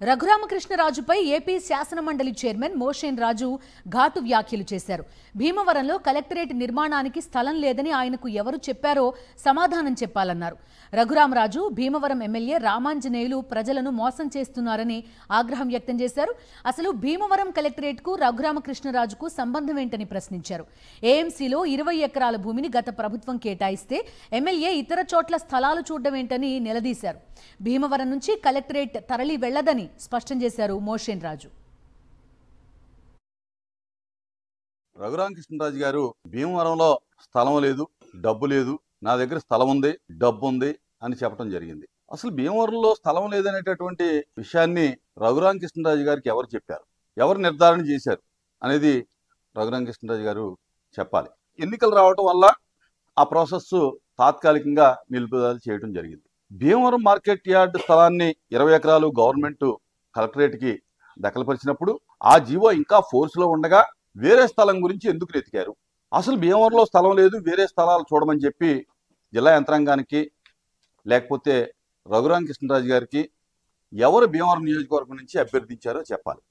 రఘురామకృష్ణరాజుపై AP శాసనమండలి chairman Moshen రాజు ఘాటు వ్యాఖ్యలు చేశారు. భీమవరంలో కలెక్టరేట్ నిర్మాణానికి స్థలం లేదని ఆయనకు ఎవరు చెప్పారో సమాధానం చెప్పాలన్నారు. రఘురామరాజు భీమవరం ఎమ్మెల్యే రామాంజనేయులు ప్రజలను మోసం చేస్తున్నారని ఆగ్రహం వ్యక్తం చేశారు. అసలు భీమవరం కలెక్టరేట్కు రఘురామకృష్ణరాజుకు సంబంధం ఏంటని ప్రశ్నించారు. ఏఎంసీలో 20 ఎకరాల భూమిని గత ప్రభుత్వం కేటాయిస్తే ఎమ్మెల్యే ఇతర చోట్ల స్థలాలు చూడడం ఏంటని నిలదీశారు. భీమవరం నుంచి కలెక్టరేట్ తరలి వెళ్లదని స్పష్టం చేశారు మోషేన్ రాజు. రఘురామకృష్ణరాజు గారు భీమవరంలో స్థలం లేదు, డబ్బు లేదు, నా దగ్గర స్థలం ఉంది, డబ్బు ఉంది అని చెప్పడం జరిగింది. అసలు భీమవరంలో స్థలం లేదనేటటువంటి విషయాన్ని రఘురామకృష్ణరాజు గారికి ఎవరు చెప్పారు, ఎవరు నిర్ధారణ చేశారు అనేది రఘురామకృష్ణరాజు గారు చెప్పాలి. ఎన్నికలు రావటం వల్ల ఆ ప్రాసెస్ తాత్కాలికంగా నిలుపుదల చేయడం జరిగింది. భీమవరం మార్కెట్ యార్డ్ స్థలాన్ని 20 ఎకరాలు గవర్నమెంట్ కలెక్టరేట్కి దఖలుపరిచినప్పుడు ఆ జీవో ఇంకా ఫోర్స్లో ఉండగా వేరే స్థలం గురించి ఎందుకు వెతికారు? అసలు భీమవరంలో స్థలం లేదు, వేరే స్థలాలు చూడమని చెప్పి జిల్లా యంత్రాంగానికి లేకపోతే రఘురామకృష్ణరాజు గారికి ఎవరు భీమవరం నియోజకవర్గం నుంచి అభ్యర్థించారో చెప్పాలి.